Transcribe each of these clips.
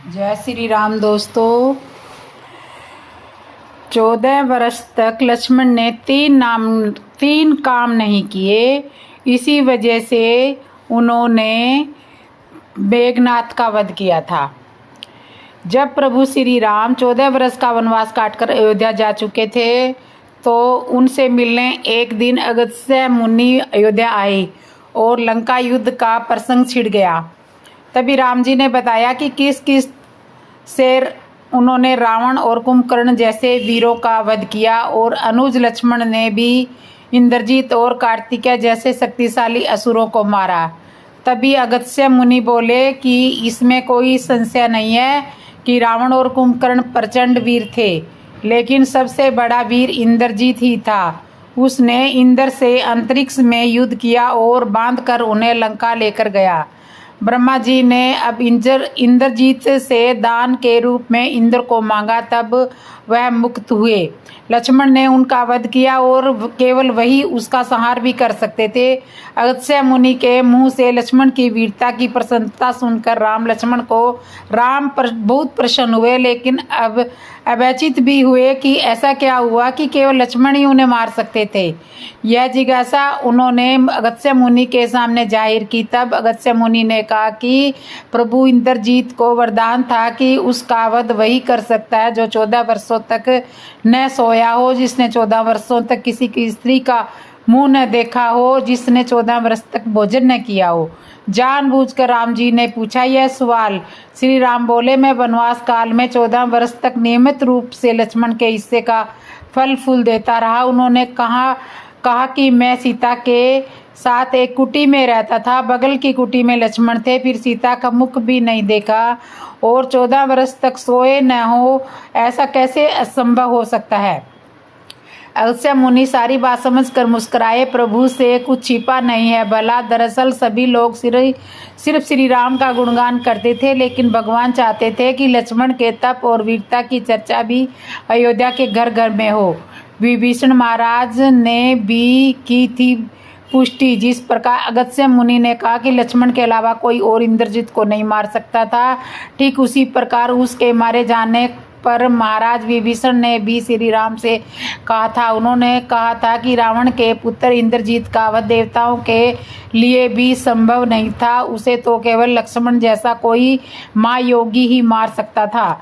जय श्री राम दोस्तों। 14 वर्ष तक लक्ष्मण ने तीन काम नहीं किए। इसी वजह से उन्होंने मेघनाद का वध किया था। जब प्रभु श्री राम 14 वर्ष का वनवास काटकर अयोध्या जा चुके थे तो उनसे मिलने एक दिन अगस्त्य मुनि अयोध्या आए और लंका युद्ध का प्रसंग छिड़ गया। तभी राम जी ने बताया कि किस किस से उन्होंने रावण और कुंभकर्ण जैसे वीरों का वध किया और अनुज लक्ष्मण ने भी इंद्रजीत और कार्तिकेय जैसे शक्तिशाली असुरों को मारा। तभी अगस्त्य मुनि बोले कि इसमें कोई संशय नहीं है कि रावण और कुंभकर्ण प्रचंड वीर थे, लेकिन सबसे बड़ा वीर इंद्रजीत ही था। उसने इंद्र से अंतरिक्ष में युद्ध किया और बांधकर उन्हें लंका लेकर गया। ब्रह्मा जी ने अब इंद्रजीत से दान के रूप में इंद्र को मांगा, तब वह मुक्त हुए। लक्ष्मण ने उनका वध किया और केवल वही उसका संहार भी कर सकते थे। अगस्त्य मुनि के मुंह से लक्ष्मण की वीरता की प्रसन्नता सुनकर राम बहुत प्रसन्न हुए, लेकिन अब अवैचित भी हुए कि ऐसा क्या हुआ कि केवल लक्ष्मण ही उन्हें मार सकते थे। यह जिज्ञासा उन्होंने अगस्त्य मुनि के सामने जाहिर की। तब अगस्त्य मुनि ने कहा कि प्रभु इंद्रजीत को वरदान था कि उसका वध वही कर सकता है जो 14 वर्षों तक न सोया हो, जिसने 14 वर्षों तक किसी की स्त्री का मुंह न देखा हो, जिसने 14 वर्ष तक भोजन न किया हो। जानबूझकर राम जी ने पूछा यह सवाल। श्री राम बोले, मैं वनवास काल में 14 वर्ष तक नियमित रूप से लक्ष्मण के हिस्से का फल फूल देता रहा। उन्होंने कहा कि मैं सीता के साथ एक कुटी में रहता था। बगल की कुटी में लक्ष्मण थे। फिर सीता का मुख भी नहीं देखा और 14 वर्ष तक सोए न हो, ऐसा कैसे असंभव हो सकता है। अगस्त्य मुनि सारी बात समझकर मुस्कुराए। प्रभु से कुछ छिपा नहीं है। भला दरअसल सभी लोग सिर्फ श्री राम का गुणगान करते थे, लेकिन भगवान चाहते थे कि लक्ष्मण के तप और वीरता की चर्चा भी अयोध्या के घर घर में हो। विभीषण महाराज ने भी की थी पुष्टि। जिस प्रकार अगस्त्य मुनि ने कहा कि लक्ष्मण के अलावा कोई और इंद्रजीत को नहीं मार सकता था, ठीक उसी प्रकार उसके मारे जाने पर महाराज विभीषण ने भी श्री राम से कहा था। उन्होंने कहा था कि रावण के पुत्र इंद्रजीत का वध देवताओं के लिए भी संभव नहीं था। उसे तो केवल लक्ष्मण जैसा कोई महायोगी ही मार सकता था।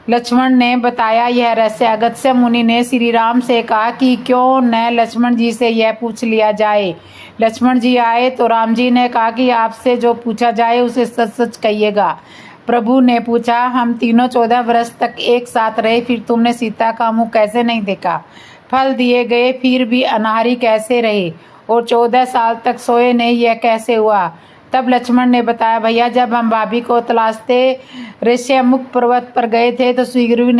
लक्ष्मण ने बताया यह रहस्य। अगस्त्य मुनि ने श्री राम से कहा कि क्यों न लक्ष्मण जी से यह पूछ लिया जाए। लक्ष्मण जी आए तो राम जी ने कहा कि आपसे जो पूछा जाए उसे सच सच कहिएगा। प्रभु ने पूछा, हम तीनों 14 वर्ष तक एक साथ रहे, फिर तुमने सीता का मुंह कैसे नहीं देखा? फल दिए गए फिर भी अनाहारी कैसे रहे और 14 साल तक सोए नहीं, यह कैसे हुआ? तब लक्ष्मण ने बताया, भैया जब हम भाभी को तलाशते ऋष्यमुख पर्वत पर गए थे तो सुग्रीव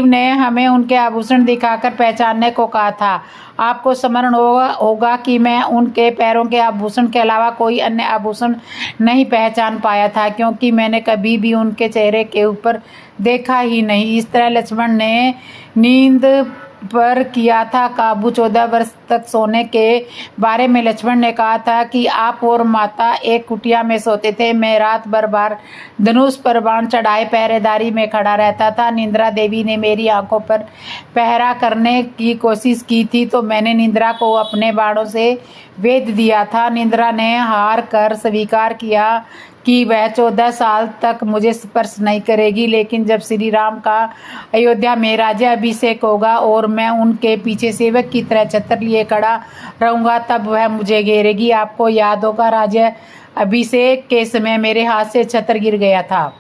ने हमें उनके आभूषण दिखाकर पहचानने को कहा था। आपको स्मरण होगा कि मैं उनके पैरों के आभूषण के अलावा कोई अन्य आभूषण नहीं पहचान पाया था, क्योंकि मैंने कभी भी उनके चेहरे के ऊपर देखा ही नहीं। इस तरह लक्ष्मण ने नींद पर किया था काबू। 14 वर्ष तक सोने के बारे में लक्ष्मण ने कहा था कि आप और माता एक कुटिया में सोते थे। मैं रात भर धनुष पर बाण चढ़ाए पहरेदारी में खड़ा रहता था। निंद्रा देवी ने मेरी आंखों पर पहरा करने की कोशिश की थी तो मैंने निंद्रा को अपने बाणों से वेध दिया था। निंद्रा ने हार कर स्वीकार किया कि वह 14 साल तक मुझे स्पर्श नहीं करेगी, लेकिन जब श्री राम का अयोध्या में राज्याभिषेक होगा और मैं उनके पीछे सेवक की तरह छत्र लिए खड़ा रहूँगा तब वह मुझे घेरेगी। आपको याद होगा राज्याभिषेक के समय मेरे हाथ से छत्र गिर गया था,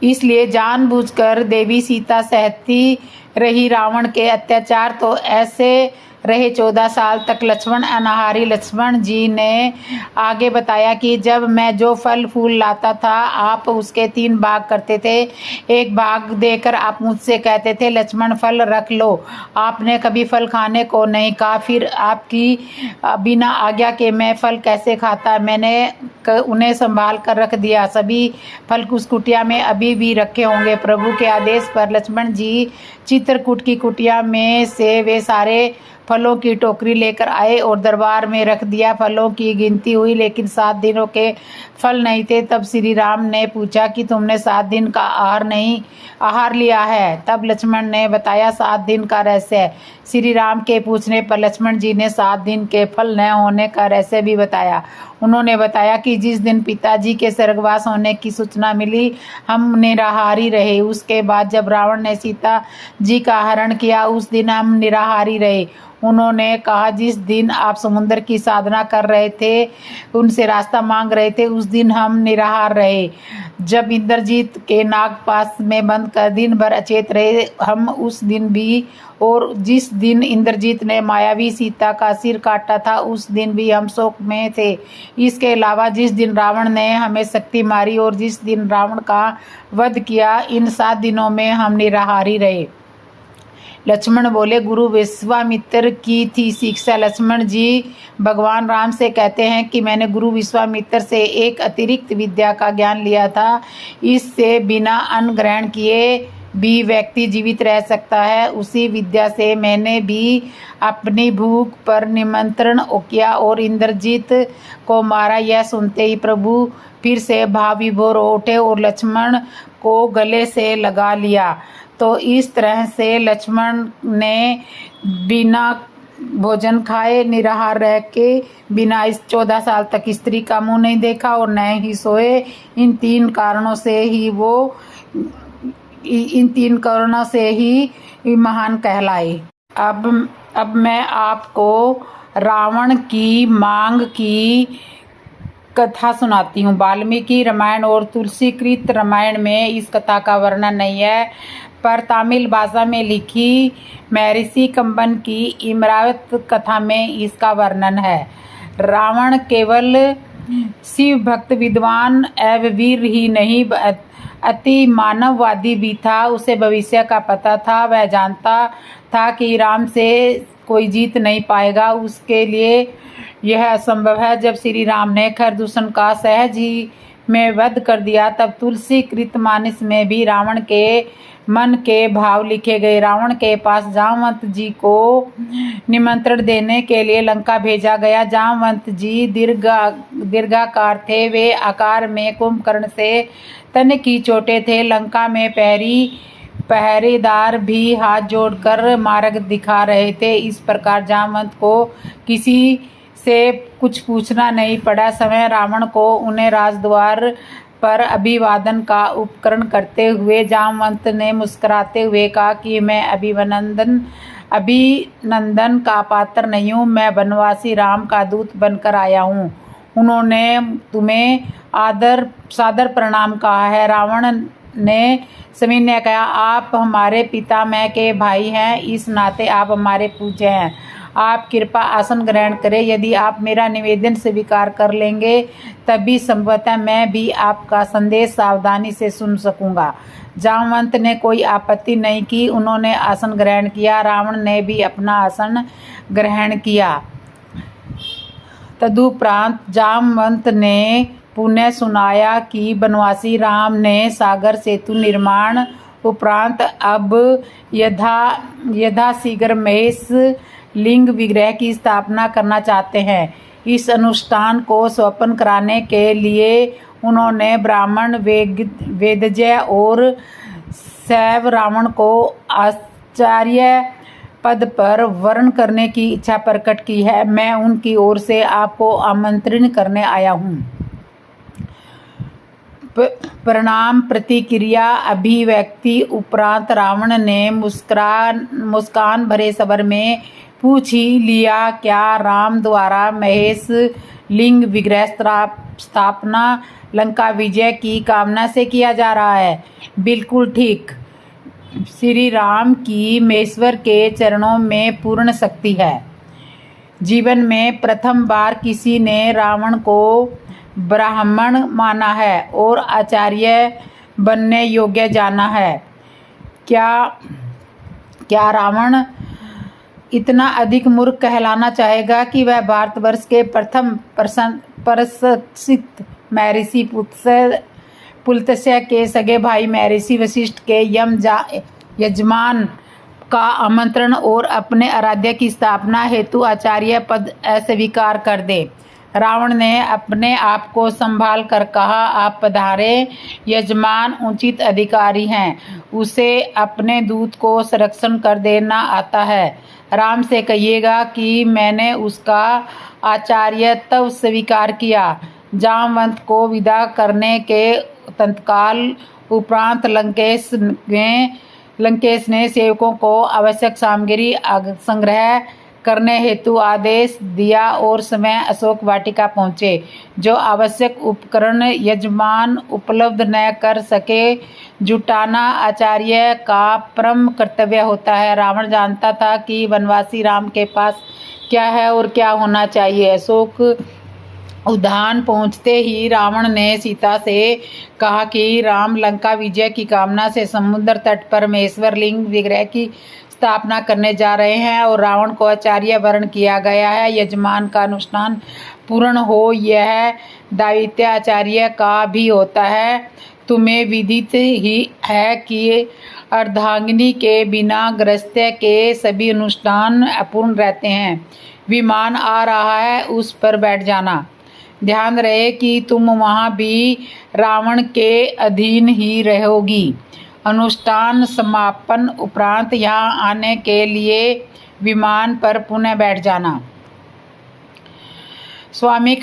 इसलिए जानबूझकर देवी सीता सहती रही रावण के अत्याचार। तो ऐसे रहे 14 साल तक लक्ष्मण अनाहारी। लक्ष्मण जी ने आगे बताया कि जब मैं जो फल फूल लाता था आप उसके 3 भाग करते थे। एक भाग देकर आप मुझसे कहते थे लक्ष्मण फल रख लो। आपने कभी फल खाने को नहीं कहा। फिर आपकी बिना आज्ञा के मैं फल कैसे खाता? मैंने उन्हें संभाल कर रख दिया। सभी फल उस कुटिया में अभी भी रखे होंगे। प्रभु के आदेश पर लक्ष्मण जी चित्रकूट की कुटिया में से वे सारे फलों की टोकरी लेकर आए और दरबार में रख दिया। फलों की गिनती हुई लेकिन 7 दिनों के फल नहीं थे। तब श्री राम ने पूछा कि तुमने 7 दिन का आहार लिया है? तब लक्ष्मण ने बताया 7 दिन का रहस्य। श्री राम के पूछने पर लक्ष्मण जी ने 7 दिन के फल न होने का रहस्य भी बताया। उन्होंने बताया कि जिस दिन पिताजी के स्वर्गवास होने की सूचना मिली हम निराहारी रहे। उसके बाद जब रावण ने सीता जी का हरण किया उस दिन हम निराहारी रहे। उन्होंने कहा जिस दिन आप समुद्र की साधना कर रहे थे, उनसे रास्ता मांग रहे थे, उस दिन हम निराहार रहे। जब इंद्रजीत के नागपाश में बंद कर दिन भर अचेत रहे हम उस दिन भी, और जिस दिन इंद्रजीत ने मायावी सीता का सिर काटा था उस दिन भी हम शोक में थे। इसके अलावा जिस दिन रावण ने हमें शक्ति मारी और जिस दिन रावण का वध किया, इन 7 दिनों में हम निराहारी रहे। लक्ष्मण बोले, गुरु विश्वामित्र की थी शिक्षा। लक्ष्मण जी भगवान राम से कहते हैं कि मैंने गुरु विश्वामित्र से एक अतिरिक्त विद्या का ज्ञान लिया था। इससे बिना अन्न ग्रहण किए भी व्यक्ति जीवित रह सकता है। उसी विद्या से मैंने भी अपनी भूख पर निमंत्रण किया और इंद्रजीत को मारा। यह सुनते ही प्रभु फिर से भाव विभोर हो उठे और लक्ष्मण को गले से लगा लिया। तो इस तरह से लक्ष्मण ने बिना भोजन खाए निराहार रह के बिना इस 14 साल तक स्त्री का मुंह नहीं देखा और न ही सोए। इन तीन कारणों से ही महान कहलाए। अब मैं आपको रावण की मांग की कथा सुनाती हूँ। वाल्मीकि रामायण और तुलसीकृत रामायण में इस कथा का वर्णन नहीं है, पर तमिल भाषा में लिखी महर्षि कंबन की इमरावत कथा में इसका वर्णन है। रावण केवल शिव भक्त, विद्वान एवं वीर ही नहीं अति मानववादी भी था। उसे भविष्य का पता था। वह जानता था कि राम से कोई जीत नहीं पाएगा, उसके लिए यह असंभव है। जब श्री राम ने खरदूषण का सहज ही में वध कर दिया तब तुलसी कृतमानस में भी रावण के मन के भाव लिखे गए। रावण के पास जामवंत जी को निमंत्रण देने के लिए लंका भेजा गया। जामवंत जी दीर्घाकार थे। वे आकार में कुंभकर्ण से तन की छोटे थे। लंका में पहरेदार भी हाथ जोड़कर मार्ग दिखा रहे थे। इस प्रकार जामवंत को किसी से कुछ पूछना नहीं पड़ा। समय रावण को उन्हें राजद्वार पर अभिवादन का उपकरण करते हुए जामवंत ने मुस्कुराते हुए कहा कि मैं अभिनंदन का पात्र नहीं हूँ, मैं वनवासी राम का दूत बनकर आया हूँ। उन्होंने तुम्हें सादर प्रणाम कहा है। रावण ने सविनय कहा, आप हमारे पितामह के भाई हैं, इस नाते आप हमारे पूज्य हैं। आप कृपा आसन ग्रहण करें। यदि आप मेरा निवेदन स्वीकार कर लेंगे तभी संभवतः मैं भी आपका संदेश सावधानी से सुन सकूंगा। जामवंत ने कोई आपत्ति नहीं की। उन्होंने आसन ग्रहण किया। रावण ने भी अपना आसन ग्रहण किया। तदुपरांत जामवंत ने पुनः सुनाया कि वनवासी राम ने सागर सेतु निर्माण उपरांत अब यथाशीघ्र महेश लिंग विग्रह की स्थापना करना चाहते हैं। इस अनुष्ठान को संपन्न कराने के लिए उन्होंने ब्राह्मण, वेदज्ञ और शैव रावण को आचार्य पद पर वर्ण करने की इच्छा प्रकट की है। मैं उनकी ओर से आपको आमंत्रित करने आया हूँ। प्रणाम प्रतिक्रिया अभिव्यक्ति उपरांत रावण ने मुस्कान भरे स्वर में पूछ ही लिया, क्या राम द्वारा महेश लिंग विग्रह स्थापना लंका विजय की कामना से किया जा रहा है? बिल्कुल ठीक। श्री राम की महेश्वर के चरणों में पूर्ण शक्ति है। जीवन में प्रथम बार किसी ने रावण को ब्राह्मण माना है और आचार्य बनने योग्य जाना है। क्या रावण इतना अधिक मूर्ख कहलाना चाहेगा कि वह भारतवर्ष के प्रथम प्रशिक्षित महर्षि पुलत्स्य के सगे भाई महर्षि वशिष्ठ के यजमान का आमंत्रण और अपने आराध्य की स्थापना हेतु आचार्य पद अस्वीकार कर दे। रावण ने अपने आप को संभाल कर कहा, आप पधारे, यजमान उचित अधिकारी हैं, उसे अपने दूत को संरक्षण कर देना आता है। राम से कहिएगा कि मैंने उसका आचार्यत्व स्वीकार किया। जामवंत को विदा करने के तत्काल उपरांत लंकेश ने सेवकों को आवश्यक सामग्री संग्रह करने हेतु आदेश दिया और समय अशोक वाटिका पहुँचे। जो आवश्यक उपकरण यजमान उपलब्ध न कर सके, जुटाना आचार्य का परम कर्तव्य होता है। रावण जानता था कि वनवासी राम के पास क्या है और क्या होना चाहिए। अशोक उद्यान पहुंचते ही रावण ने सीता से कहा कि राम लंका विजय की कामना से समुद्र तट पर महेश्वर लिंग विग्रह की स्थापना करने जा रहे हैं और रावण को आचार्य वर्ण किया गया है। यजमान का अनुष्ठान पूर्ण हो, यह दायित्व आचार्य का भी होता है। तुम्हें विदित ही है कि अर्धांगिनी के बिना गृहस्थ के सभी अनुष्ठान अपूर्ण रहते हैं। विमान आ रहा है, उस पर बैठ जाना। ध्यान रहे कि तुम वहाँ भी रावण के अधीन ही रहोगी। अनुष्ठान समापन उपरांत यहाँ आने के लिए विमान पर पुनः बैठ जाना। स्वामी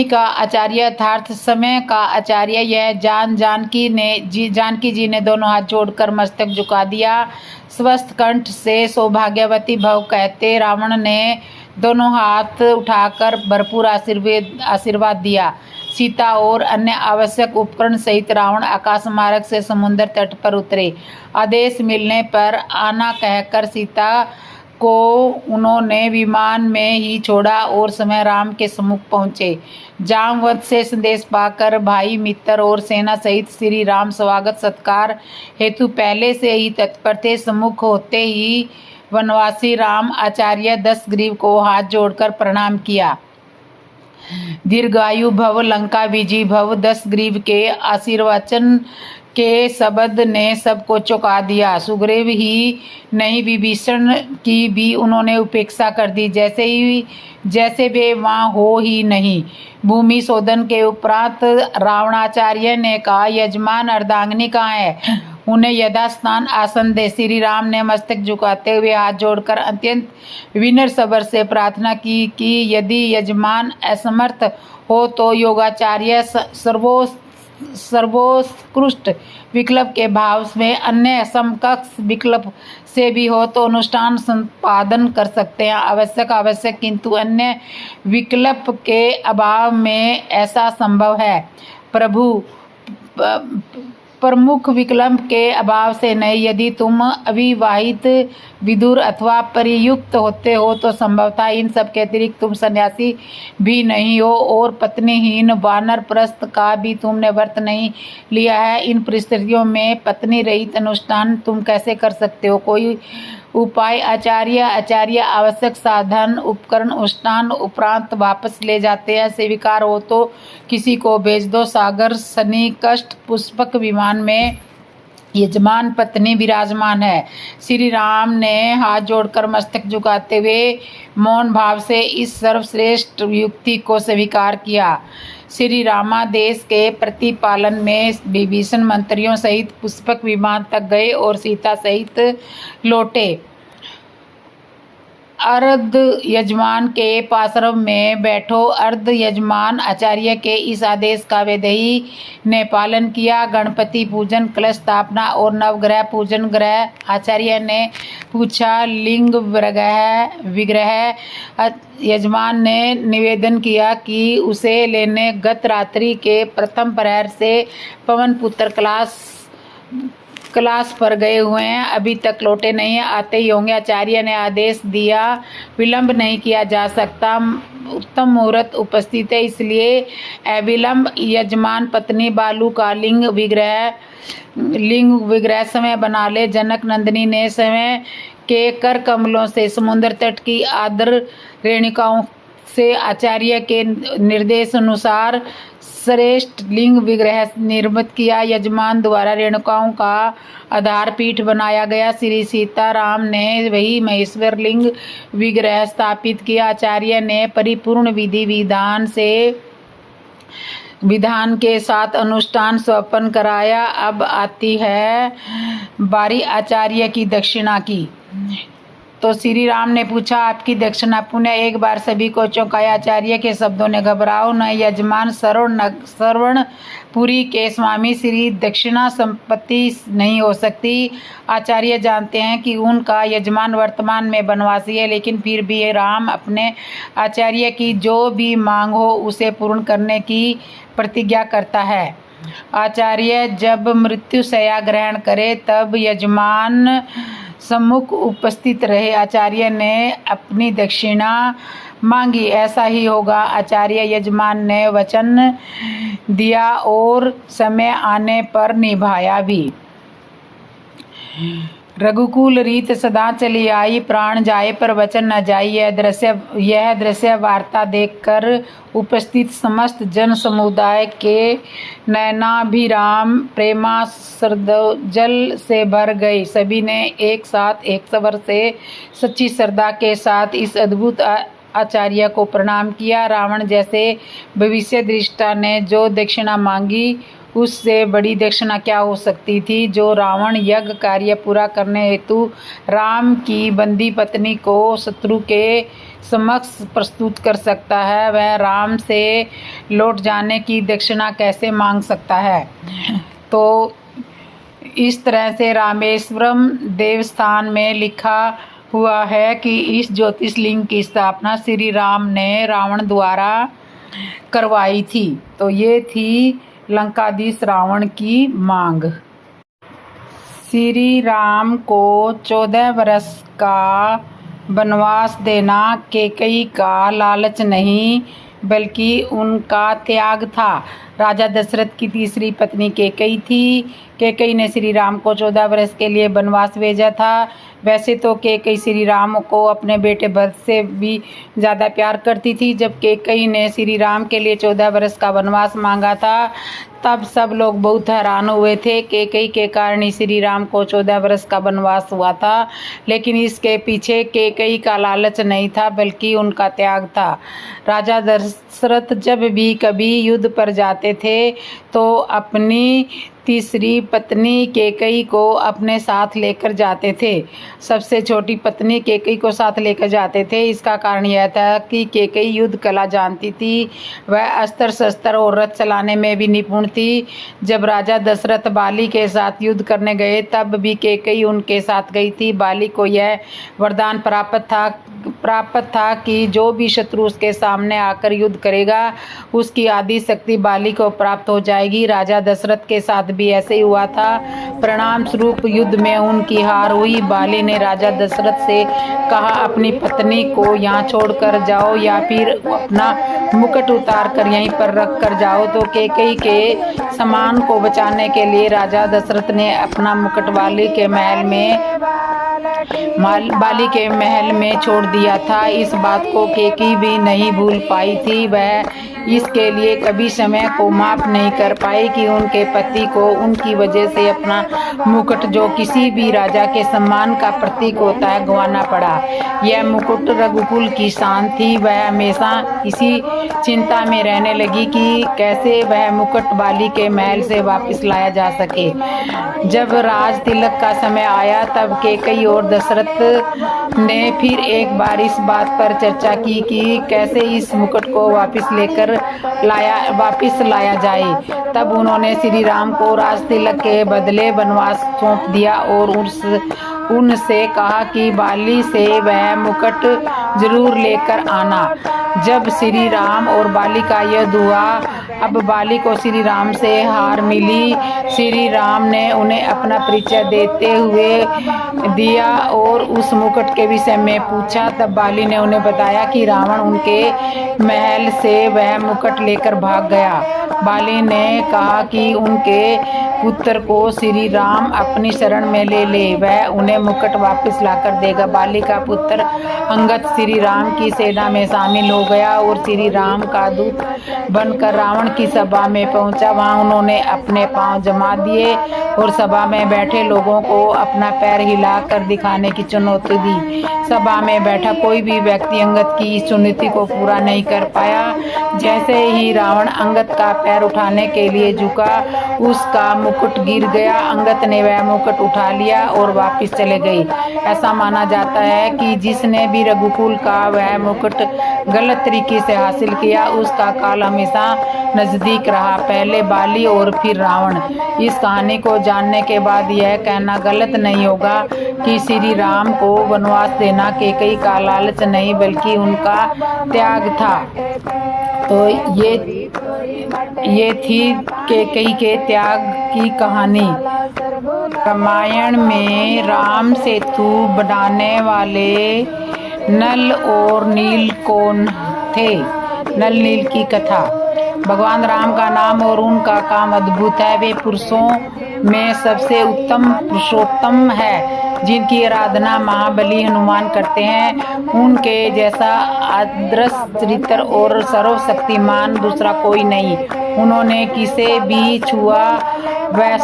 का आचार्य अर्थात समय का आचार्य यह जानकी जी ने दोनों हाथ जोड़कर मस्तक झुका दिया। स्वस्थ कंठ से सौभाग्यवती भव कहते रावण ने दोनों हाथ उठाकर भरपूर आशीर्वाद दिया। सीता और अन्य आवश्यक उपकरण सहित रावण आकाश मार्ग से समुद्र तट पर उतरे। आदेश मिलने पर आना कहकर सीता को उन्होंने विमान में ही छोड़ा और समय राम के सम्मुख पहुँचे। जामवंत से संदेश पाकर भाई मित्र और सेना सहित श्री राम स्वागत सत्कार हेतु पहले से ही तत्पर थे। सम्मुख होते ही वनवासी राम आचार्य दशग्रीव को हाथ जोड़कर प्रणाम किया। दीर्घायु भव, लंका विजय भव। दशग्रीव के आशीर्वचन के शब्द ने सबको चौंका दिया। सुग्रीव ही नहीं, विभीषण की भी उन्होंने उपेक्षा कर दी, जैसे वे वहाँ हो ही नहीं। भूमि शोधन के उपरांत रावणाचार्य ने कहा, यजमान अर्धांगिनी कहाँ है? उन्हें यथास्थान आसन दे। श्री राम ने मस्तक झुकाते हुए हाथ जोड़कर अत्यंत विनम्र स्वर से प्रार्थना की कि यदि यजमान असमर्थ हो तो योगाचार्य सर्वोत्कृष्ट विकल्प के भाव में अन्य समकक्ष विकल्प से भी हो तो अनुष्ठान संपादन कर सकते हैं। आवश्यक किंतु अन्य विकल्प के अभाव में ऐसा संभव है। प्रभु, प्रमुख विकल्प के अभाव से नहीं। यदि तुम अविवाहित, विदुर अथवा परियुक्त होते हो तो संभवतः इन सब के अतिरिक्त तुम सन्यासी भी नहीं हो और पत्नीहीन वानरप्रस्थ का भी तुमने व्रत नहीं लिया है। इन परिस्थितियों में पत्नी रहित अनुष्ठान तुम कैसे कर सकते हो? कोई उपाय? आचार्य आवश्यक साधन उपकरण अनुष्ठान उपरांत वापस ले जाते हैं। स्वीकार हो तो किसी को भेज दो। सागर सन्निकष्ट पुष्पक विमान में यजमान पत्नी विराजमान है। श्री राम ने हाथ जोड़कर मस्तक झुकाते हुए मौन भाव से इस सर्वश्रेष्ठ युक्ति को स्वीकार किया। श्री रामादेश के प्रतिपालन में विभीषण मंत्रियों सहित पुष्पक विमान तक गए और सीता सहित लौटे। अर्ध यजमान के पार्श्व में बैठो। अर्ध यजमान आचार्य के इस आदेश का वैदेही ने पालन किया। गणपति पूजन, कलश स्थापना और नवग्रह पूजन। ग्रह आचार्य ने पूछा, लिंग विग्रह? यजमान ने निवेदन किया कि उसे लेने गत रात्रि के प्रथम प्रहर से पवन पुत्र क्लास पर गए हुए हैं, अभी तक लौटे नहीं, आते ही होंगे। आचार्य ने आदेश दिया, विलंब नहीं किया जा सकता। उत्तम मुहूर्त उपस्थित है, इसलिए अविलंब यजमान पत्नी बालू का लिंग विग्रह समय बना ले। जनक नंदिनी ने समय के कर कमलों से समुद्र तट की आर्द्र रेणुकाओं से आचार्य के निर्देश अनुसार श्रेष्ठ लिंग विग्रह निर्मित किया। यजमान द्वारा रेणुकाओं का आधार पीठ बनाया गया। श्री सीताराम ने वही महेश्वर लिंग विग्रह स्थापित किया। आचार्य ने परिपूर्ण विधान के साथ अनुष्ठान संपन्न कराया। अब आती है बारी आचार्य की दक्षिणा की। तो श्री राम ने पूछा, आपकी दक्षिणा? पुनः एक बार सभी को चौंकाया। आचार्य के शब्दों ने, घबराओ न यजमान, श्रवणपुरी के स्वामी श्री दक्षिणा संपत्ति नहीं हो सकती। आचार्य जानते हैं कि उनका यजमान वर्तमान में वनवासी है, लेकिन फिर भी राम अपने आचार्य की जो भी मांग हो उसे पूर्ण करने की प्रतिज्ञा करता है। आचार्य जब मृत्युशय्या ग्रहण करे तब यजमान सम्मुख उपस्थित रहे। आचार्य ने अपनी दक्षिणा मांगी, ऐसा ही होगा। आचार्य यजमान ने वचन दिया और समय आने पर निभाया भी। रघुकुल रीत सदा चली आई, प्राण जाए पर वचन न जाई। यह दृश्य वार्ता देखकर उपस्थित समस्त जन समुदाय के नयनाभिराम प्रेमाश्रुजल से भर गई। सभी ने एक साथ एक स्वर से सच्ची श्रद्धा के साथ इस अद्भुत आचार्य को प्रणाम किया। रावण जैसे भविष्य दृष्टा ने जो दक्षिणा मांगी उससे बड़ी दक्षिणा क्या हो सकती थी। जो रावण यज्ञ कार्य पूरा करने हेतु राम की बंदी पत्नी को शत्रु के समक्ष प्रस्तुत कर सकता है, वह राम से लौट जाने की दक्षिणा कैसे मांग सकता है। तो इस तरह से रामेश्वरम देवस्थान में लिखा हुआ है कि इस ज्योतिषलिंग की स्थापना श्री राम ने रावण द्वारा करवाई थी। तो ये थी लंकाधीश रावण की मांग। श्री राम को 14 वर्ष का वनवास देना कैकेयी का लालच नहीं बल्कि उनका त्याग था। राजा दशरथ की तीसरी पत्नी कैकेयी थी। कैकेयी ने श्री राम को 14 वर्ष के लिए वनवास भेजा था। वैसे तो कैकेयी श्री राम को अपने बेटे भरत से भी ज़्यादा प्यार करती थी। जब कैकेयी ने श्री राम के लिए 14 वर्ष का वनवास मांगा था तब सब लोग बहुत हैरान हुए थे। कैकेयी के कारण ही श्री राम को 14 वर्ष का वनवास हुआ था, लेकिन इसके पीछे कैकेयी का लालच नहीं था बल्कि उनका त्याग था। राजा दशरथ जब भी कभी युद्ध पर जाते थे तो अपनी तीसरी पत्नी कैकेयी को अपने साथ लेकर जाते थे। सबसे छोटी पत्नी कैकेयी को साथ लेकर जाते थे। इसका कारण यह था कि कैकेयी युद्ध कला जानती थी, वह अस्त्र शस्त्र और रथ चलाने में भी निपुण थी। जब राजा दशरथ बाली के साथ युद्ध करने गए तब भी कैकेयी उनके साथ गई थी। बाली को यह वरदान प्राप्त था कि जो भी शत्रु उसके सामने आकर युद्ध करेगा उसकी आदि शक्ति बाली को प्राप्त हो जाएगी। राजा दशरथ के साथ भी ऐसे ही हुआ था। परिणाम स्वरूप युद्ध में उनकी हार हुई। बाली ने राजा दशरथ से कहा, अपनी पत्नी को यहाँ छोड़कर जाओ या फिर अपना मुकुट उतार कर यहीं पर रख कर जाओ। तो कैकेयी के सम्मान को बचाने के लिए राजा दशरथ ने अपना मुकुट बाली के महल में छोड़ दिया था। इस बात को कैकेयी भी नहीं भूल पाई थी। वह इसके लिए कभी समय को माफ नहीं कर पाई कि उनके पति को उनकी वजह से अपना मुकुट, जो किसी भी राजा के सम्मान का प्रतीक होता है, गंवाना पड़ा। यह मुकुट रघुकुल की शान थी। वह हमेशा इसी चिंता में रहने लगी कि कैसे वह मुकुट बाली के महल से वापस लाया जा सके। जब राज तिलक का समय आया तब कैकेयी और दशरथ ने फिर एक बार इस बात पर चर्चा की कि कैसे इस मुकुट को वापस लाया जाए। तब उन्होंने श्री राम को राज तिलक के बदले वनवास सौंप दिया और उनसे कहा कि बाली से वह मुकुट जरूर लेकर आना। जब श्री राम और बाली का युद्ध हुआ, अब बाली को श्री राम से हार मिली। श्री राम ने उन्हें अपना परिचय देते हुए दिया और उस मुकुट के विषय में पूछा। तब बाली ने उन्हें बताया कि रावण उनके महल से वह मुकुट लेकर भाग गया। बाली ने कहा कि उनके पुत्र को श्री राम अपनी शरण में ले ले, वह उन्हें मुकुट वापस लाकर देगा। बाली का पुत्र अंगद श्री राम की सेना में शामिल हो गया और श्री राम का दूत बनकर रावण की सभा में पहुंचा। वहां उन्होंने अपने पांव जमा दिए और सभा में बैठे लोगों को अपना पैर हिलाकर दिखाने की चुनौती दी। सभा में बैठा कोई भी व्यक्ति अंगद की इस चुनौती को पूरा नहीं कर पाया। जैसे ही रावण अंगद का पैर उठाने के लिए झुका, उसका मुकुट गिर गया। अंगद ने वह मुकुट उठा लिया और वापस चले गए। ऐसा माना जाता है कि जिसने भी रघुकुल का वह मुकुट गलत तरीके से हासिल किया, उसका काल हमेशा नजदीक रहा, पहले बाली और फिर रावण। इस कहानी को जानने के बाद यह कहना गलत नहीं होगा कि श्री राम को वनवास देना कैकेयी का लालच नहीं बल्कि उनका त्याग था। तो ये थी कैकेयी के त्याग की कहानी। रामायण में राम सेतु बनाने वाले नल और नील कौन थे? नल नील की कथा। भगवान राम का नाम और उनका काम अद्भुत है। वे पुरुषों में सबसे उत्तम पुरुषोत्तम है, जिनकी आराधना महाबली हनुमान करते हैं। उनके जैसा आदर्श चरित्र और सर्वशक्तिमान दूसरा कोई नहीं। उन्होंने जिसे भी छुआ वह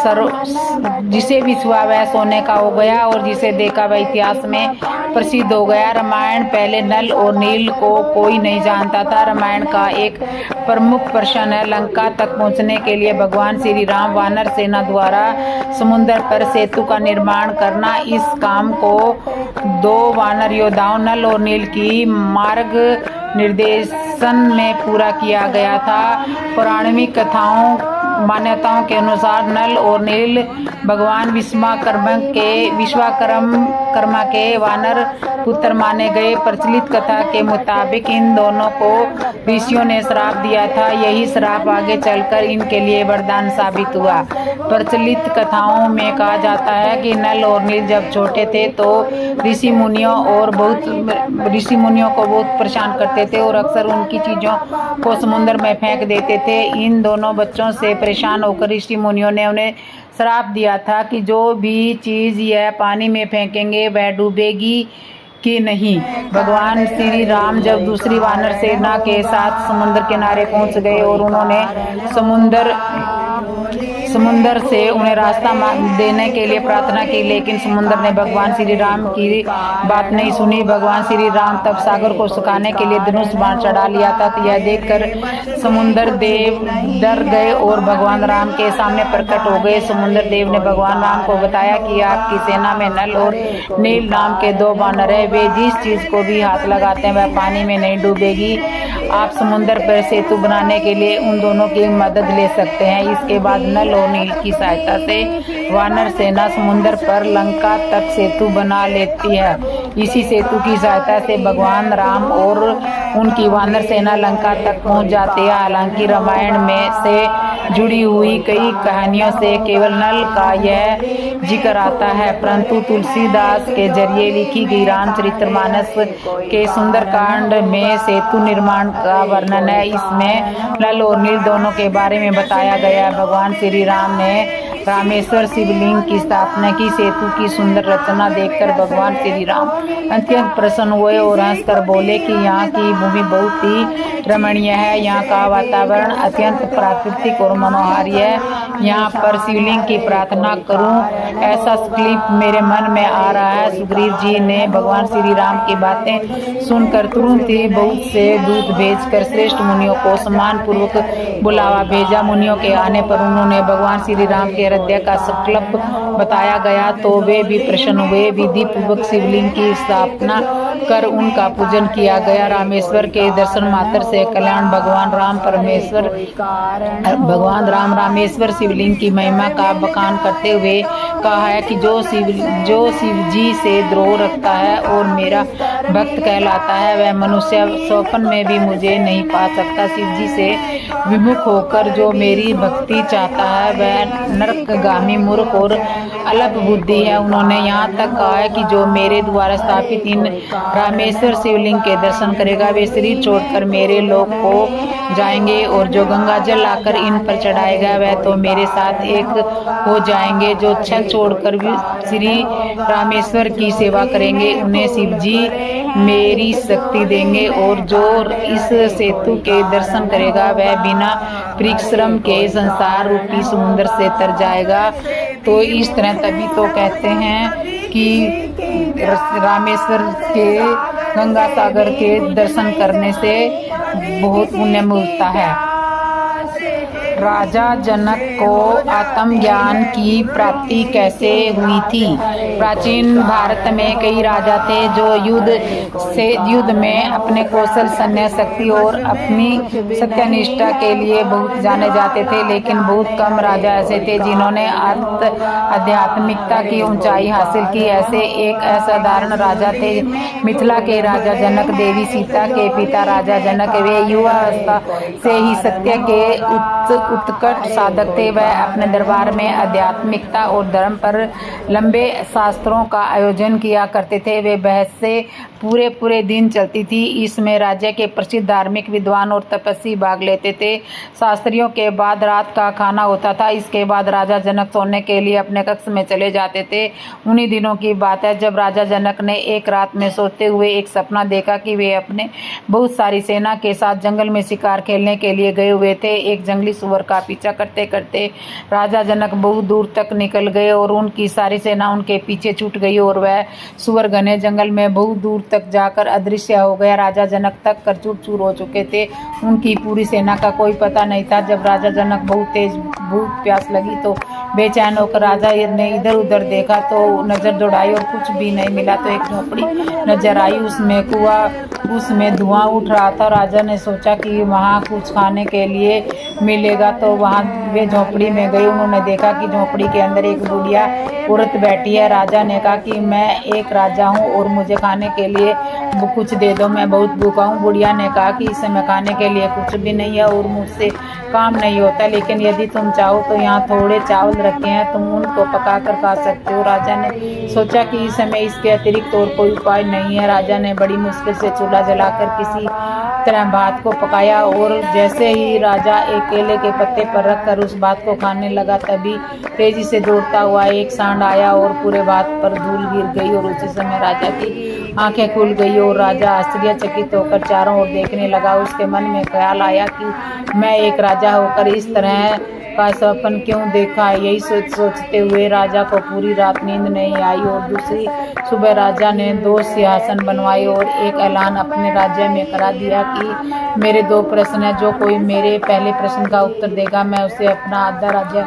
सोने का हो गया और जिसे देखा वह इतिहास में प्रसिद्ध हो गया। रामायण पहले नल और नील को कोई नहीं जानता था। रामायण का एक प्रमुख प्रश्न है लंका तक पहुंचने के लिए भगवान श्री राम वानर सेना द्वारा समुद्र पर सेतु का निर्माण करना। इस काम को दो वानर योद्धाओं नल और नील की मार्ग निर्देशन में पूरा किया गया था। पौराणिक मान्यताओं के अनुसार नल और नील भगवान विश्वकर्मा के वानर पुत्र माने गए। प्रचलित कथा के मुताबिक इन दोनों को ऋषियों ने श्राप दिया था। यही श्राप आगे चलकर इनके लिए वरदान साबित हुआ। प्रचलित कथाओं में कहा जाता है कि नल और नील जब छोटे थे तो ऋषि मुनियों को बहुत परेशान करते थे और अक्सर उनकी चीजों को समुद्र में फेंक देते थे। इन दोनों बच्चों से परेशान होकर ऋषि मुनियों ने उन्हें श्राप दिया था कि जो भी चीज यह पानी में फेंकेंगे वह डूबेगी कि नहीं। भगवान श्री राम जब दूसरी वानर सेना के साथ समुद्र किनारे पहुंच गए और उन्होंने समुद्र से उन्हें रास्ता देने के लिए प्रार्थना की, लेकिन समुद्र ने भगवान श्री राम की बात नहीं सुनी। भगवान श्री राम तब सागर को सुखाने के लिए धनुष बाण चढ़ा लिया था। तो यह देखकर समुद्र देव डर गए और भगवान राम के सामने प्रकट हो गए। समुद्र देव ने भगवान राम को बताया कि आपकी सेना में नल और नील नाम के दो वानर है। वे जिस चीज को भी हाथ लगाते हैं वह पानी में नहीं डूबेगी। आप समुद्र पर सेतु बनाने के लिए उन दोनों की मदद ले सकते हैं। इसके बाद नल और नील की सहायता से वानर सेना समुद्र पर लंका तक सेतु बना लेती है। इसी सेतु की सहायता से भगवान राम और उनकी वानर सेना लंका तक पहुंच जाते हैं। हालांकि रामायण में से जुड़ी हुई कई कहानियों से केवल नल का यह जिक्र आता है, परंतु तुलसीदास के जरिए लिखी गई रामचरितमानस के सुंदरकांड में सेतु निर्माण का वर्णन है। इसमें नल और नील दोनों के बारे में बताया गया है। भगवान श्री राम ने रामेश्वर शिवलिंग की स्थापना की। सेतु की सुंदर रचना देखकर भगवान श्री राम अत्यंत प्रसन्न हुए और हंसकर बोले कि यहाँ की भूमि बहुत ही रमणीय है। यहाँ का वातावरण अत्यंत प्राकृतिक और मनोहारी है। यहाँ पर शिवलिंग की प्रार्थना करूं, ऐसा संकल्प मेरे मन में आ रहा है। सुग्रीव जी ने भगवान श्री राम की बातें सुनकर तुरंत ही बहुत से दूत भेजकर श्रेष्ठ मुनियों को सम्मान पूर्वक बुलावा भेजा। मुनियों के आने पर उन्होंने भगवान श्री राम के हृदय का संकल्प बताया गया तो वे भी प्रसन्न हुए। विधि पूर्वक शिवलिंग की स्थापना कर उनका पूजन किया गया। रामेश्वर के दर्शन मात्र से कल्याण। भगवान राम रामेश्वर शिवलिंग की महिमा का बखान करते हुए कहा है कि जो शिव जी से द्रोह रखता है और मेरा भक्त कहलाता है, वह मनुष्य स्वप्न में भी मुझे नहीं पा सकता। शिव जी से विमुख होकर जो मेरी भक्ति चाहता है, वह नरकगामी मूर्ख और अल्प बुद्धि है। उन्होंने यहाँ तक कहा है कि जो मेरे द्वारा स्थापित इन रामेश्वर शिवलिंग के दर्शन करेगा, वे शरीर छोड़कर मेरे लोक को जाएंगे, और जो गंगा जल लाकर इन पर चढ़ाएगा, वह तो मेरे साथ एक हो जाएंगे। जो छल छोड़कर भी श्री रामेश्वर की सेवा करेंगे, उन्हें शिव जी मेरी शक्ति देंगे, और जो इस सेतु के दर्शन करेगा, वह बिना परिश्रम के संसार रूपी समुद्र से तर जाएगा। तो इस तरह तभी तो कहते हैं कि रामेश्वर के गंगा सागर के दर्शन करने से बहुत पुण्य मिलता है। राजा जनक को आत्मज्ञान की प्राप्ति कैसे हुई थी? प्राचीन भारत में कई राजा थे जो युद्ध में अपने कौशल, सैन्य शक्ति और अपनी सत्यनिष्ठा के लिए बहुत जाने जाते थे, लेकिन बहुत कम राजा ऐसे थे जिन्होंने आध्यात्मिकता की ऊंचाई हासिल की। ऐसे एक असाधारण राजा थे मिथिला के राजा जनक। देवी सीता के पिता राजा जनक, वे युवावस्था से ही सत्य के उत्कट साधक थे। वह अपने दरबार में आध्यात्मिकता और धर्म पर लंबे शास्त्रों का आयोजन किया करते थे। वे बहस से पूरे दिन चलती थी। इसमें राज्य के प्रसिद्ध धार्मिक विद्वान और तपस्वी भाग लेते थे। शास्त्रियों के बाद रात का खाना होता था। इसके बाद राजा जनक सोने के लिए अपने कक्ष में चले जाते थे। उन्हीं दिनों की बात है जब राजा जनक ने एक रात में सोते हुए एक सपना देखा कि वे अपने बहुत सारी सेना के साथ जंगल में शिकार खेलने के लिए गए हुए थे। एक जंगली सुअर का पीछा करते करते राजा जनक बहुत दूर तक निकल गए और उनकी सारी सेना उनके पीछे छूट गई और वह सुअर घने जंगल में बहुत दूर तक जाकर अदृश्य हो गया। राजा जनक तक कर चूर हो चुके थे। उनकी पूरी सेना का कोई पता नहीं था। जब राजा जनक बहुत तेज भूख प्यास लगी तो बेचैन होकर राजा ने इधर उधर देखा तो नजर दौड़ाई और कुछ भी नहीं मिला। तो एक झोपड़ी नजर आई, उसमें धुआं उठ रहा था। राजा ने सोचा कि वहाँ कुछ खाने के लिए मिलेगा, तो वहाँ वे झोपड़ी में गए। उन्होंने देखा कि झोपड़ी के अंदर एक बुढ़िया औरत बैठी है। राजा ने कहा कि मैं एक राजा हूँ और मुझे खाने के लिए कुछ दे दो, मैं बहुत भूखा हूँ। बुढ़िया ने कहा कि इस समय खाने के लिए कुछ भी नहीं है और मुझसे काम नहीं होता, लेकिन यदि तुम चाहो तो यहाँ थोड़े चावल रखे हैं, तुम उनको पका कर खा सकते हो। राजा ने सोचा कि इस समय इसके अतिरिक्त और कोई उपाय नहीं है। राजा ने बड़ी मुश्किल से चूल्हा जलाकर किसी तरह भात को पकाया और जैसे ही राजा एक केले के पत्ते पर रखकर उस भात को खाने लगा, तभी तेजी से दौड़ता हुआ एक सांड आया और पूरे भात पर धूल गिर गई और उसी समय राजा की आंखें खुल गई और राजा आश्चर्यचकित होकर चारों ओर देखने लगा। उसके मन में ख्याल आया कि मैं एक राजा होकर इस तरह का सपन क्यों देखा। यही सोचते हुए राजा को पूरी रात नींद नहीं आई और दूसरी सुबह राजा ने 2 सिंहासन बनवाए और एक ऐलान अपने राज्य में करा दिया कि मेरे 2 प्रश्न हैं, जो कोई मेरे पहले प्रश्न का उत्तर देगा मैं उसे अपना आधा राज्य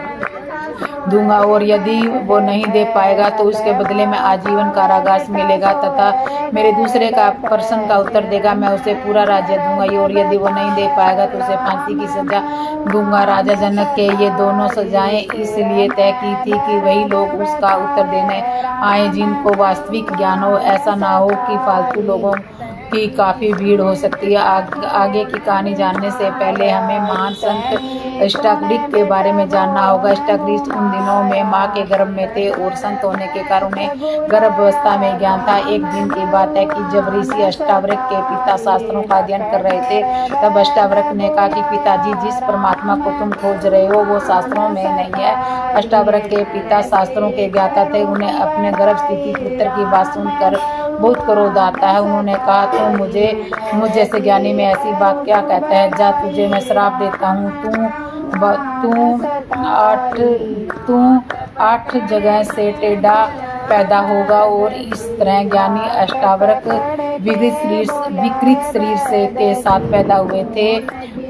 दूंगा और यदि वो नहीं दे पाएगा तो उसके बदले में आजीवन कारावास मिलेगा, तथा मेरे दूसरे का प्रश्न का उत्तर देगा मैं उसे पूरा राज्य दूंगा और यदि वो नहीं दे पाएगा तो उसे फांसी की सजा दूंगा। राजा जनक के ये दोनों सजाएं इसलिए तय की थी कि वही लोग उसका उत्तर देने आए जिनको वास्तविक ज्ञान हो। ऐसा ना हो कि फालतू लोगों की काफ़ी भीड़ हो सकती है। आगे की कहानी जानने से पहले हमें महान संत अष्टावक्र के बारे में जानना होगा। अष्टावक्र उन दिनों में माँ के गर्भ में थे और संत होने के कारण उन्हें गर्भावस्था में ज्ञान था। एक दिन की बात है कि जब ऋषि अष्टावक्र के पिता शास्त्रों का अध्ययन कर रहे थे, तब अष्टावक्र ने कहा कि पिताजी, जिस परमात्मा को तुम खोज रहे हो वो शास्त्रों में नहीं है। अष्टावक्र के पिता शास्त्रों के ज्ञाता थे। उन्हें अपने गर्भ स्थिति पुत्र की बात सुनकर बहुत क्रोध आता है। उन्होंने कहा, तो मुझ जैसे ज्ञानी में ऐसी बात क्या कहता है? जा, तुझे मैं श्राप देता हूँ। तू 8 जगह से टेढ़ा पैदा होगा। और इस तरह ज्ञानी अष्टावक्र विकृत शरीर से के साथ पैदा हुए थे।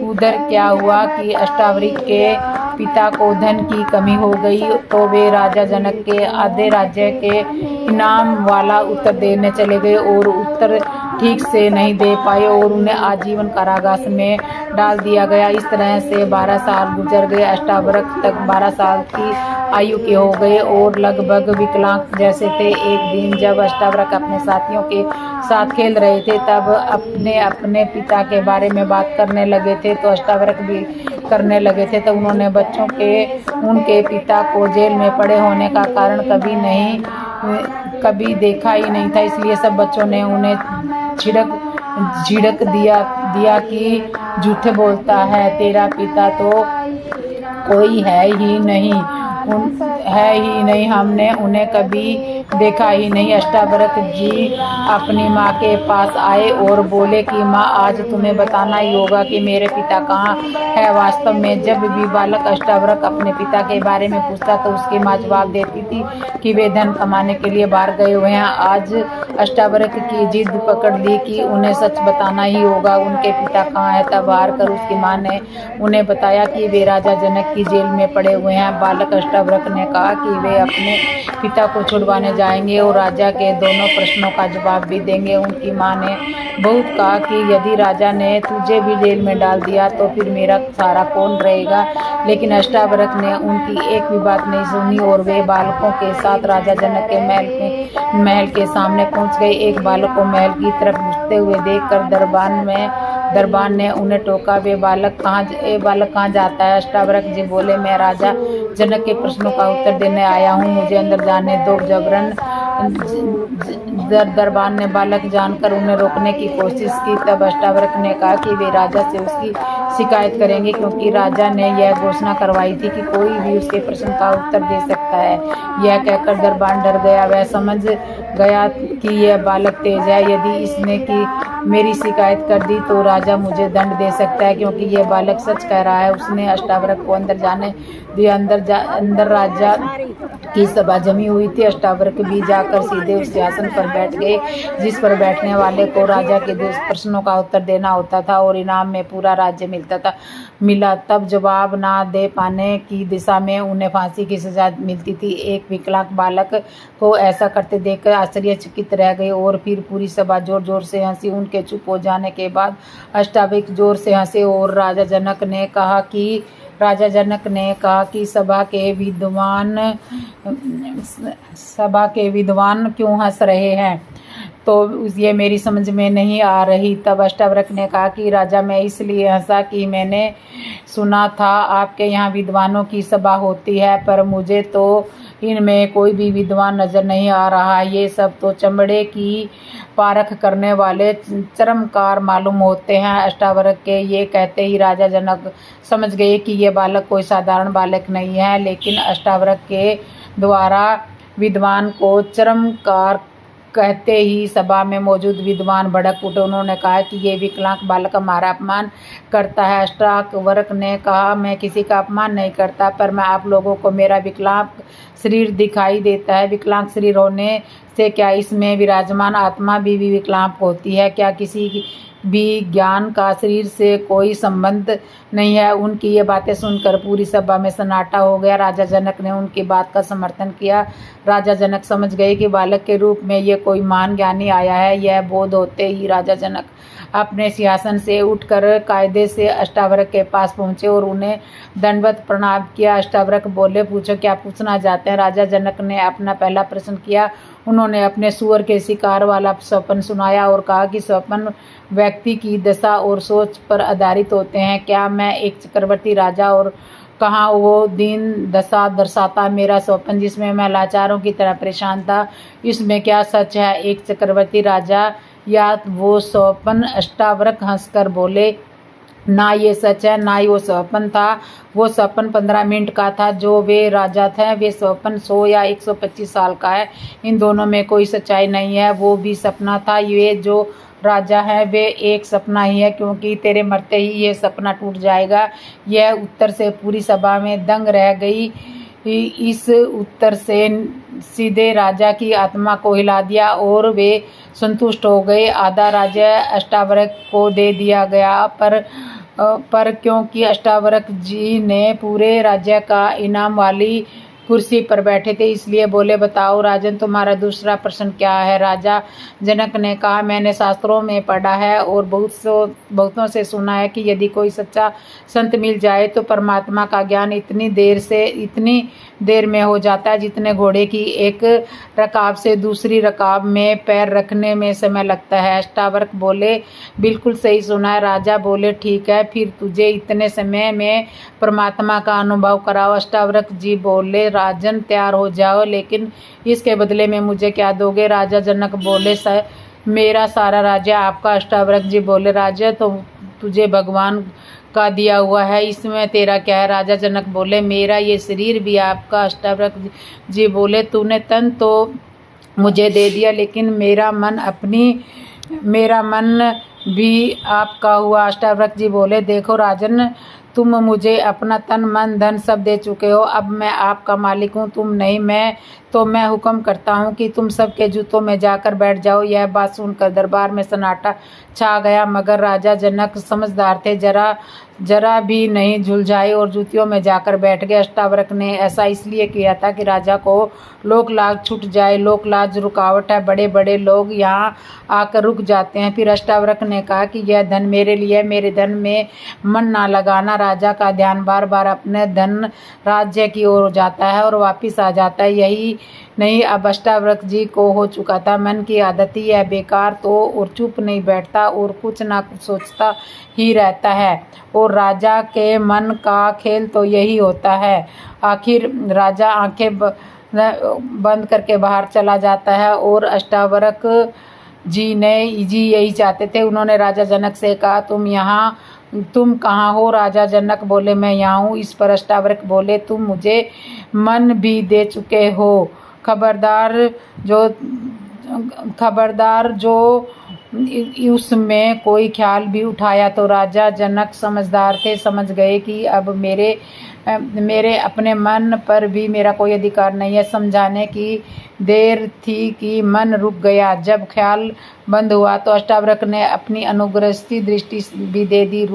उधर क्या हुआ कि अष्टावक्र के पिता को धन की कमी हो गई, तो वे राजा जनक के आधे राज्य के इनाम वाला उत्तर देने चले गए और उत्तर ठीक से नहीं दे पाए और उन्हें आजीवन कारावास में डाल दिया गया। इस तरह से 12 साल गुजर गए। अष्टावक्र तक 12 साल की आयु के हो गए और लगभग विकलांग जैसे थे। एक दिन जब अष्टावक्र अपने साथियों के साथ खेल रहे थे तब अपने अपने पिता के बारे में बात करने लगे थे, तो अष्टावक्र भी करने लगे थे। तो उन्होंने बच्चों के उनके पिता को जेल में पड़े होने का कारण कभी देखा ही नहीं था, इसलिए सब बच्चों ने उन्हें झिड़क दिया कि झूठे बोलता है, तेरा पिता तो कोई है ही नहीं, हमने उन्हें कभी देखा ही नहीं। अष्टावक्र जी अपनी माँ के पास आए और बोले कि माँ, आज तुम्हें बताना ही होगा कि मेरे पिता कहाँ है। वास्तव में जब भी बालक अष्टावक्र अपने पिता के बारे में पूछता तो उसकी माँ जवाब देती थी कि वे धन कमाने के लिए बाहर गए हुए हैं। आज अष्टावक्र की जिद पकड़ ली कि उन्हें सच बताना ही होगा, उनके पिता कहाँ है। तब हार कर उसकी माँ ने उन्हें बताया कि वे राजा जनक की जेल में पड़े हुए हैं। बालक अष्टावक्र ने कहा कि वे अपने पिता को छुड़वाने जाएंगे और राजा के दोनों प्रश्नों का जवाब भी देंगे। उनकी माँ ने बहुत कहा कि यदि राजा ने तुझे भी जेल में डाल दिया तो फिर मेरा सहारा कौन रहेगा। लेकिन अष्टावक्र ने उनकी एक भी बात नहीं सुनी और वे बालकों के साथ राजा जनक के महल के सामने पहुंच गए। एक बालक को महल की तरफ घुसते हुए देखकर दरबान ने उन्हें टोका, वे बालक कहाँ जाता है। अष्टावक्र जी बोले, मैं राजा जनक के प्रश्नों का उत्तर देने आया हूँ, मुझे अंदर जाने दो। जबरन दरबान ने बालक जानकर उन्हें रोकने की कोशिश की। तब अष्टावक्र ने कहा कि वे राजा से उसकी शिकायत करेंगे, क्योंकि राजा ने यह घोषणा करवाई थी कि कोई भी उसके प्रश्न का उत्तर दे सकता है। यह कहकर दरबान डर गया, वह समझ गया कि यह बालक तेज है, यदि इसने मेरी शिकायत कर दी तो राजा मुझे दंड दे सकता है, क्योंकि यह बालक सच कह रहा है। उसने अष्टावक्र को अंदर जाने दिया। अंदर राजा की सभा जमी हुई थी। अष्टावक्र भी जाकर सीधे उस सिंहासन पर बैठ गए जिस पर बैठने वाले को राजा के 2 प्रश्नों का उत्तर देना होता था और इनाम में पूरा राज्य मिला। तब जवाब ना दे पाने की दिशा में उन्हें फांसी की सजा मिलती थी। एक विकलांग बालक को ऐसा करते देखकर आश्चर्यचकित रह गए और फिर पूरी सभा जोर जोर से हंसी। उनके चुप हो जाने के बाद अष्टावक्र जोर से हंसे और राजा जनक ने कहा कि सभा के विद्वान क्यों हंस रहे हैं, तो ये मेरी समझ में नहीं आ रही। तब अष्टावक्र ने कहा कि राजा, मैं इसलिए हंसा कि मैंने सुना था आपके यहाँ विद्वानों की सभा होती है, पर मुझे तो इनमें कोई भी विद्वान नजर नहीं आ रहा। ये सब तो चमड़े की पारख करने वाले चरमकार मालूम होते हैं। अष्टावक्र के ये कहते ही राजा जनक समझ गए कि ये बालक कोई साधारण बालक नहीं है। लेकिन अष्टावक्र के द्वारा विद्वान को चरमकार कहते ही सभा में मौजूद विद्वान भड़क उठे। उन्होंने कहा कि ये विकलांग बालक हमारा अपमान करता है। अष्टावक्र ने कहा, मैं किसी का अपमान नहीं करता, पर मैं आप लोगों को मेरा विकलांग शरीर दिखाई देता है। विकलांग शरीर होने से क्या इसमें विराजमान आत्मा भी विकलांग होती है? क्या किसी भी ज्ञान का शरीर से कोई संबंध नहीं है? उनकी ये बातें सुनकर पूरी सभा में सन्नाटा हो गया। राजा जनक ने उनकी बात का समर्थन किया। राजा जनक समझ गए कि बालक के रूप में ये कोई महान ज्ञानी आया है। यह बोध होते ही राजा जनक अपने सिंहासन से उठकर कायदे से अष्टावक्र के पास पहुंचे और उन्हें दंडवत प्रणाम किया। अष्टावक्र बोले, पूछो क्या पूछना चाहते हैं? राजा जनक ने अपना पहला प्रश्न किया। उन्होंने अपने सुअर के शिकार वाला स्वप्न सुनाया और कहा कि स्वप्न व्यक्ति की दशा और सोच पर आधारित होते हैं। क्या मैं एक चक्रवर्ती राजा और कहाँ वो दीन दशा दर्शाता मेरा स्वप्न जिसमें मैं लाचारों की तरह परेशान था, इसमें क्या सच है? एक चक्रवर्ती राजा या वो स्वप्न? अष्टावक्र हंसकर बोले, ना ये सच है ना ही वो स्वप्न था। वो स्वप्न 15 मिनट का था। जो वे राजा थे, वे स्वप्न 100 या 125 साल का है। इन दोनों में कोई सच्चाई नहीं है। वो भी सपना था। ये जो राजा है वे एक सपना ही है, क्योंकि तेरे मरते ही ये सपना टूट जाएगा। यह उत्तर से पूरी सभा में दंग रह गई। इस उत्तर से सीधे राजा की आत्मा को हिला दिया और वे संतुष्ट हो गए। आधा राज्य अष्टावक्र को दे दिया गया, पर क्योंकि अष्टावक्र जी ने पूरे राज्य का इनाम वाली कुर्सी पर बैठे थे, इसलिए बोले, बताओ राजन, तुम्हारा दूसरा प्रश्न क्या है? राजा जनक ने कहा, मैंने शास्त्रों में पढ़ा है और बहुतों से सुना है कि यदि कोई सच्चा संत मिल जाए तो परमात्मा का ज्ञान इतनी देर में हो जाता है जितने घोड़े की एक रकाब से दूसरी रकाब में पैर रखने में समय लगता है। अष्टावक्र बोले, बिल्कुल सही सुना है। राजा बोले, ठीक है, फिर तुझे इतने समय में परमात्मा का अनुभव कराओ। अष्टावक्र जी बोले, राजन तैयार हो जाओ, लेकिन इसके बदले में मुझे क्या दोगे? राजा जनक बोले, मेरा सारा राज्य आपका। अष्टावक्र जी बोले, राज्य तो तुझे भगवान का दिया हुआ है, इसमें तेरा क्या है? राजा जनक बोले, मेरा ये शरीर भी आपका। अष्टावक्र जी बोले, तूने तन तो मुझे दे दिया, लेकिन मेरा मन भी आपका हुआ। अष्टावक्र जी बोले, देखो राजन, तुम मुझे अपना तन मन धन सब दे चुके हो, अब मैं आपका मालिक हूँ, तुम नहीं। मैं हुक्म करता हूँ कि तुम सबके जूतों में जाकर बैठ जाओ। यह बात सुनकर दरबार में सन्नाटा छा गया, मगर राजा जनक समझदार थे, जरा भी नहीं झुलझाए और जूतियों में जाकर बैठ गए। अष्टावक्र ने ऐसा इसलिए किया था कि राजा को लोक लाज छूट जाए। लोक लाज रुकावट है, बड़े बड़े लोग यहाँ आकर रुक जाते हैं। फिर अष्टावक्र ने कहा कि यह धन मेरे लिए, मेरे धन में मन ना लगाना। राजा का ध्यान बार बार अपने धन राज्य की ओर जाता है और वापिस आ जाता है। यही नहीं, अब अष्टावक्र जी को हो चुका था, मन की आदत ही है बेकार तो और चुप नहीं बैठता और कुछ ना कुछ सोचता ही रहता है। और राजा के मन का खेल तो यही होता है। आखिर राजा आंखें बंद करके बाहर चला जाता है। और अष्टावक्र जी यही चाहते थे। उन्होंने राजा जनक से कहा, तुम कहाँ हो? राजा जनक बोले, मैं यहाँ हूँ। इस पर अष्टावक्र बोले, तुम मुझे मन भी दे चुके हो, खबरदार जो उसमें कोई ख्याल भी उठाया तो। राजा जनक समझदार थे, समझ गए कि अब मेरे अपने मन पर भी मेरा कोई अधिकार नहीं है। समझाने की देर थी कि मन रुक गया। जब ख्याल बंद हुआ तो अष्टावक्र ने अपनी अनुग्रहित दृष्टि भी दे दी।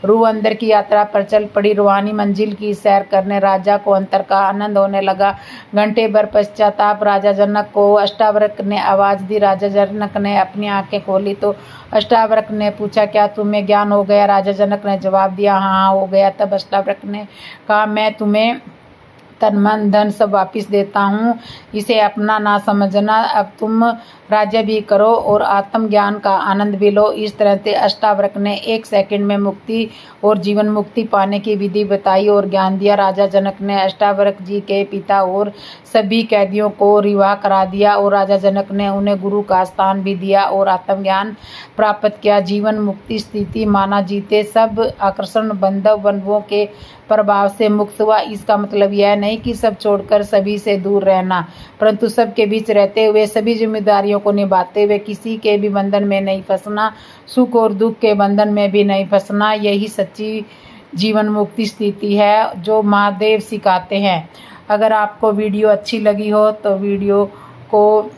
रूह अंदर की यात्रा पर चल पड़ी, रूहानी मंजिल की सैर करने। राजा को अंतर का आनंद होने लगा। घंटे भर पश्चाताप राजा जनक को अष्टावक्र ने आवाज़ दी। राजा जनक ने अपनी आंखें खोली तो अष्टावक्र ने पूछा, क्या तुम्हें ज्ञान हो गया? राजा जनक ने जवाब दिया, हाँ हो गया। तब अष्टावक्र ने कहा, मैं तुम्हें तन मन धन सब वापिस देता हूँ, इसे अपना ना समझना। अब तुम राज्य भी करो और आत्मज्ञान का आनंद भी लो। इस तरह से अष्टावक्र ने 1 सेकंड में मुक्ति और जीवन मुक्ति पाने की विधि बताई और ज्ञान दिया। राजा जनक ने अष्टावक्र जी के पिता और सभी कैदियों को रिहा करा दिया और राजा जनक ने उन्हें गुरु का स्थान भी दिया और आत्मज्ञान प्राप्त किया। जीवन मुक्ति स्थिति माना जीते, सब आकर्षण बंधुओं के प्रभाव से मुक्त हुआ। इसका मतलब यह नहीं कि सब छोड़कर सभी से दूर रहना, परंतु सबके बीच रहते हुए सभी जिम्मेदारियों को निभाते हुए किसी के भी बंधन में नहीं फंसना, सुख और दुख के बंधन में भी नहीं फंसना। यही सच्ची जीवन मुक्ति स्थिति है जो महादेव सिखाते हैं। अगर आपको वीडियो अच्छी लगी हो तो वीडियो को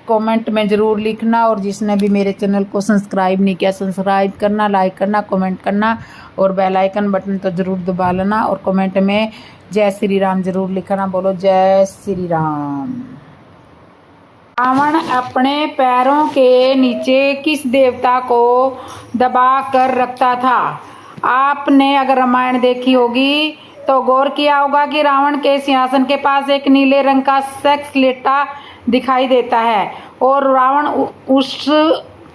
कमेंट में ज़रूर लिखना, और जिसने भी मेरे चैनल को सब्सक्राइब नहीं किया, सब्सक्राइब करना, लाइक करना, कमेंट करना और बेल आइकन बटन तो ज़रूर दबा लेना। और कमेंट में जय श्री राम ज़रूर लिखना। बोलो जय श्री राम। रावण अपने पैरों के नीचे किस देवता को दबा कर रखता था? आपने अगर रामायण देखी होगी तो गौर किया होगा कि रावण के सिंहासन के पास एक नीले रंग का सेक्स लेटा दिखाई देता है और रावण उस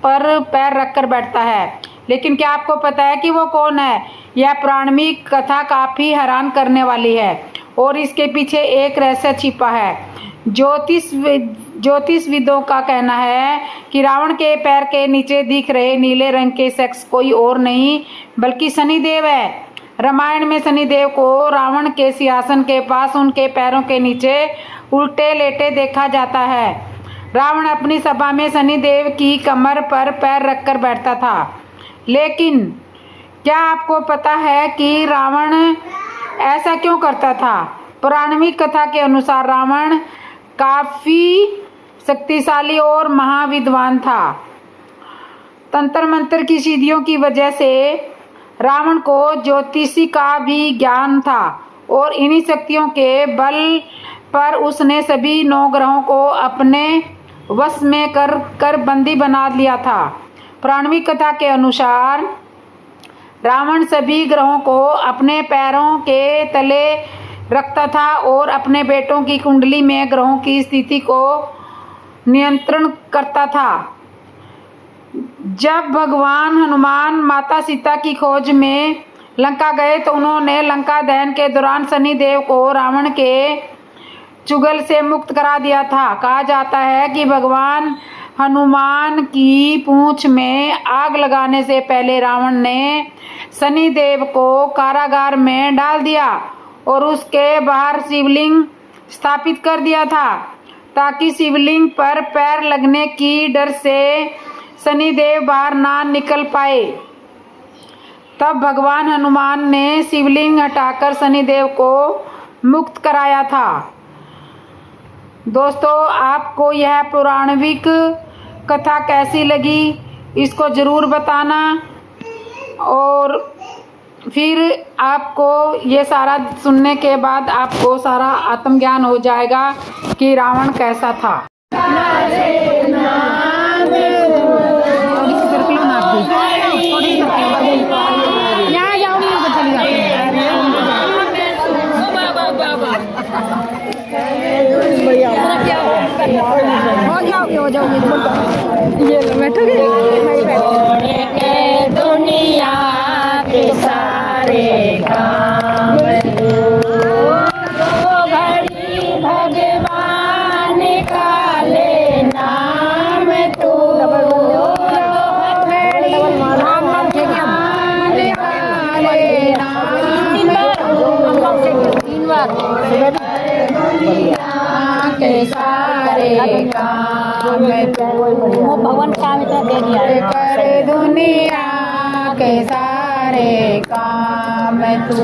पर पैर रखकर बैठता है। लेकिन क्या आपको पता है कि वो कौन है? यह पौराणिक कथा काफी हैरान करने वाली है और इसके पीछे एक रहस्य छिपा है। ज्योतिषविदों का कहना है कि रावण के पैर के नीचे दिख रहे नीले रंग के सेक्स कोई और नहीं बल्कि शनिदेव है। रामायण में शनिदेव को रावण के सिंहासन के पास उनके पैरों के नीचे उल्टे लेटे देखा जाता है। रावण अपनी सभा में शनिदेव की कमर पर पैर रखकर बैठता था। लेकिन क्या आपको पता है कि रावण ऐसा क्यों करता था? पौराणिक कथा के अनुसार रावण काफी शक्तिशाली और महाविद्वान था। तंत्र मंत्र की सिद्धियों की वजह से रावण को ज्योतिषी का भी ज्ञान था और इन्हीं शक्तियों के बल पर उसने सभी 9 ग्रहों को अपने वश में कर बंदी बना लिया था। पौराणिक कथा के अनुसार रावण सभी ग्रहों को अपने पैरों के तले रखता था और अपने बेटों की कुंडली में ग्रहों की स्थिति को नियंत्रण करता था। जब भगवान हनुमान माता सीता की खोज में लंका गए तो उन्होंने लंका दहन के दौरान शनिदेव को रावण के चुगल से मुक्त करा दिया था। कहा जाता है कि भगवान हनुमान की पूंछ में आग लगाने से पहले रावण ने शनिदेव को कारागार में डाल दिया और उसके बाहर शिवलिंग स्थापित कर दिया था, ताकि शिवलिंग पर पैर लगने की डर से शनिदेव बाहर ना निकल पाए। तब भगवान हनुमान ने शिवलिंग हटाकर शनिदेव को मुक्त कराया था। दोस्तों, आपको यह पौराणिक कथा कैसी लगी इसको ज़रूर बताना, और फिर आपको ये सारा सुनने के बाद आपको सारा आत्मज्ञान हो जाएगा कि रावण कैसा था। हो जाओगे ये बैठोगे दुनिया के सारे काम घड़ी भगवान का ले नाम तू के सारे काम वो भगवान काम दे दिया कर दुनिया के सारे काम तू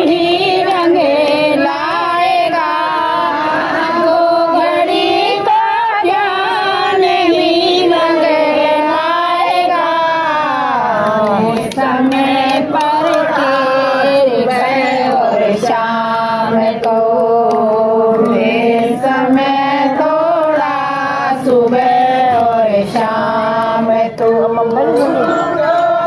ही रंगे लाएगा वो घड़ी का ध्यान ही रंगे लाएगा समय पर शाम को समय थोड़ा सुबह और शाम तो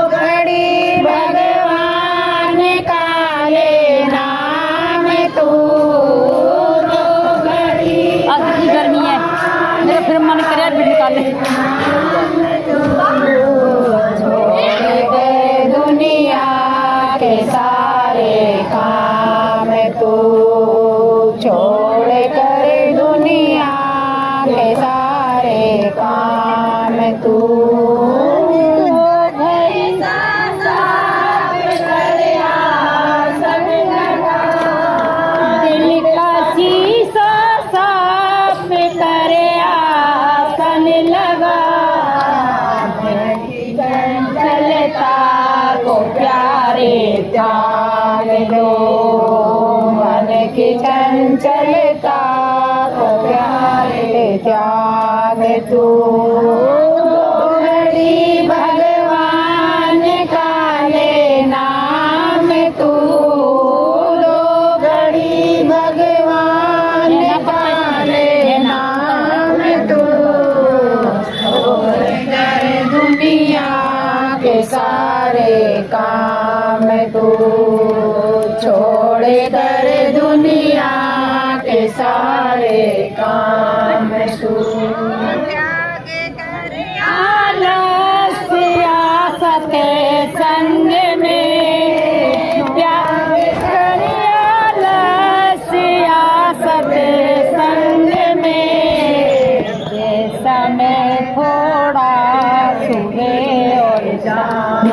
घड़ी भगवान का ले नाम तू तो घड़ी गर्मी है मेरा फिर मन करे निकाले दुनिया के सारे काम तू छोड़ कर दुनिया के सारे काम तू दिल का शीशा साफ करे आसन लगा चलता को प्यारे त्याग दो मन की चंचलता को प्यारे त्याग तू घड़ी भगवान का ले नाम तू दो घड़ी भगवान का ले नाम तू दुनिया के सारे काम तू छोड़ कर दुनिया के सारे काम तू आलस्य आसत संग में प्यार कर आलस्य आसत संग में समय थोड़ा सुबह और शाम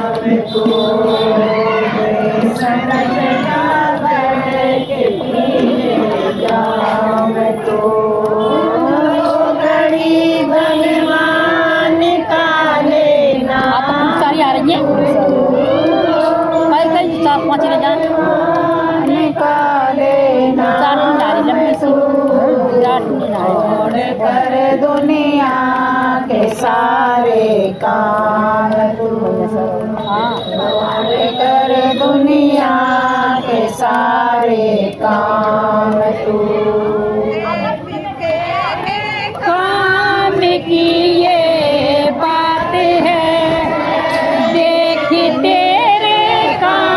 घड़ी भगवान का लेना सारी आ रही है कई 4-5 निकालेना लंबी सी छोड़ कर दुनिया के सारे काम छोड़ कर दुनिया के सारे काम तू काम की ये बात है देख तेरे काम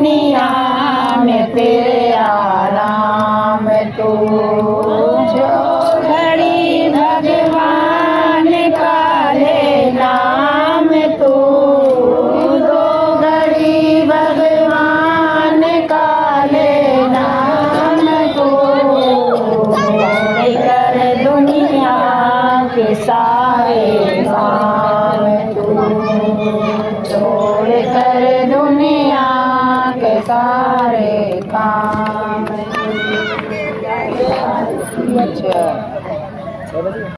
दुनिया में तेरे आराम तू। जो घड़ी भगवान का ले नाम तू, दो घड़ी भगवान का ले नाम तू। कर दुनिया के सारे काम तू, छोड़ कर दुनिया के सारे काम। अच्छा